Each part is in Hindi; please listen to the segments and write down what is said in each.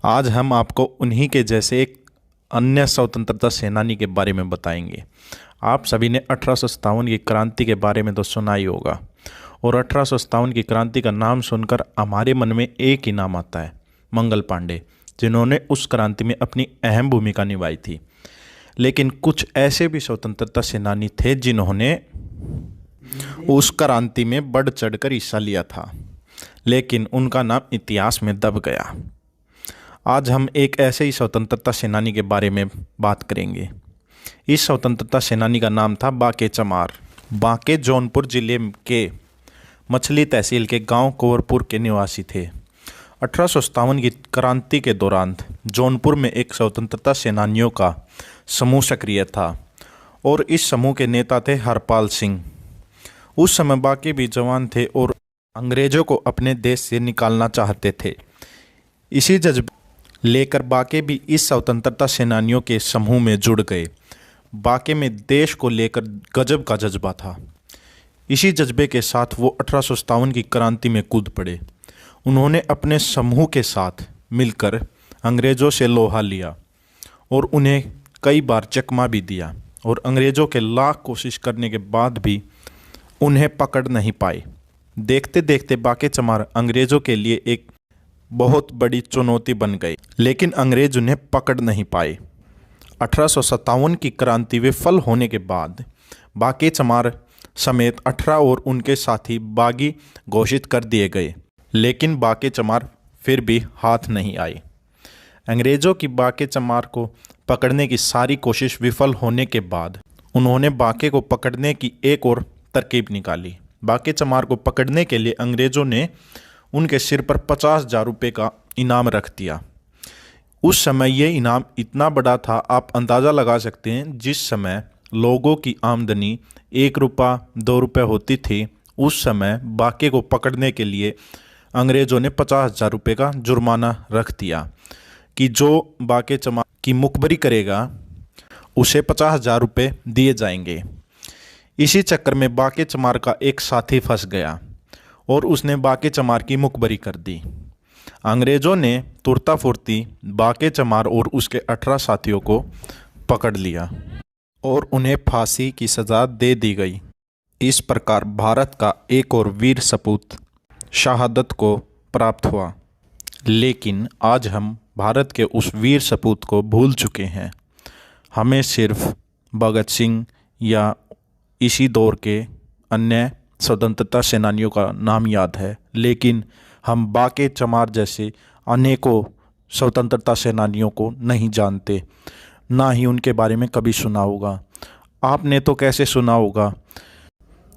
आज हम आपको उन्हीं के जैसे एक अन्य स्वतंत्रता सेनानी के बारे में बताएंगे। आप सभी ने 1857 की क्रांति के बारे में तो सुना ही होगा, और 1857 की क्रांति का नाम सुनकर हमारे मन में एक ही नाम आता है, मंगल पांडे, जिन्होंने उस क्रांति में अपनी अहम भूमिका निभाई थी। लेकिन कुछ ऐसे भी स्वतंत्रता सेनानी थे जिन्होंने उस क्रांति में बढ़ चढ़कर हिस्सा लिया था, लेकिन उनका नाम इतिहास में दब गया। आज हम एक ऐसे ही स्वतंत्रता सेनानी के बारे में बात करेंगे। इस स्वतंत्रता सेनानी का नाम था बांके चमार। बांके जौनपुर जिले के मछली तहसील के गांव कुंवरपुर के निवासी थे। 1857 की क्रांति के दौरान जौनपुर में एक स्वतंत्रता सेनानियों का समूह सक्रिय था और इस समूह के नेता थे हरपाल सिंह। उस समय बांके भी जवान थे और अंग्रेजों को अपने देश से निकालना चाहते थे। इसी जज्बे लेकर बांके भी इस स्वतंत्रता सेनानियों के समूह में जुड़ गए। बांके में देश को लेकर गजब का जज्बा था। इसी जज्बे के साथ वो 1857 की क्रांति में कूद पड़े। उन्होंने अपने समूह के साथ मिलकर अंग्रेज़ों से लोहा लिया और उन्हें कई बार चकमा भी दिया, और अंग्रेज़ों के लाख कोशिश करने के बाद भी उन्हें पकड़ नहीं पाए। देखते देखते बांके चमार अंग्रेज़ों के लिए एक बहुत बड़ी चुनौती बन गई, लेकिन अंग्रेज उन्हें पकड़ नहीं पाए। 1857 की क्रांति विफल होने के बाद बांके चमार समेत 18 और उनके साथी बागी घोषित कर दिए गए, लेकिन बांके चमार फिर भी हाथ नहीं आए। अंग्रेज़ों की बांके चमार को पकड़ने की सारी कोशिश विफल होने के बाद उन्होंने बांके को पकड़ने की एक और तरकीब निकाली। बांके चमार को पकड़ने के लिए अंग्रेज़ों ने उनके सिर पर 50,000 रुपये का इनाम रख दिया। उस समय ये इनाम इतना बड़ा था, आप अंदाज़ा लगा सकते हैं। जिस समय लोगों की आमदनी 1 रुपया 2 रुपये होती थी, उस समय बांके को पकड़ने के लिए अंग्रेज़ों ने 50,000 रुपये का जुर्माना रख दिया कि जो बांके चमार की मुखबरी करेगा उसे 50,000 रुपये दिए जाएंगे। इसी चक्कर में बांके चमार का एक साथी फंस गया और उसने बांके चमार की मुखबरी कर दी। अंग्रेज़ों ने तुरता फुर्ती बांके चमार और उसके 18 साथियों को पकड़ लिया और उन्हें फांसी की सज़ा दे दी गई। इस प्रकार भारत का एक और वीर सपूत शहादत को प्राप्त हुआ। लेकिन आज हम भारत के उस वीर सपूत को भूल चुके हैं। हमें सिर्फ भगत सिंह या इसी दौर के अन्य स्वतंत्रता सेनानियों का नाम याद है, लेकिन हम बांके चमार जैसे अनेकों स्वतंत्रता सेनानियों को नहीं जानते, ना ही उनके बारे में कभी सुना होगा। आपने तो कैसे सुना होगा?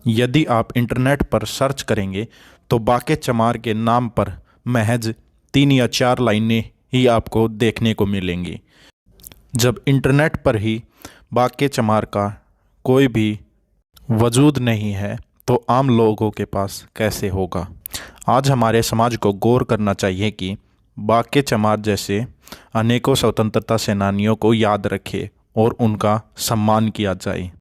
यदि आप इंटरनेट पर सर्च करेंगे तो बांके चमार के नाम पर महज 3 या 4 लाइनें ही आपको देखने को मिलेंगी। जब इंटरनेट पर ही बांके चमार का कोई भी वजूद नहीं है तो आम लोगों के पास कैसे होगा? आज हमारे समाज को गौर करना चाहिए कि बांके चमार जैसे अनेकों स्वतंत्रता सेनानियों को याद रखे और उनका सम्मान किया जाए।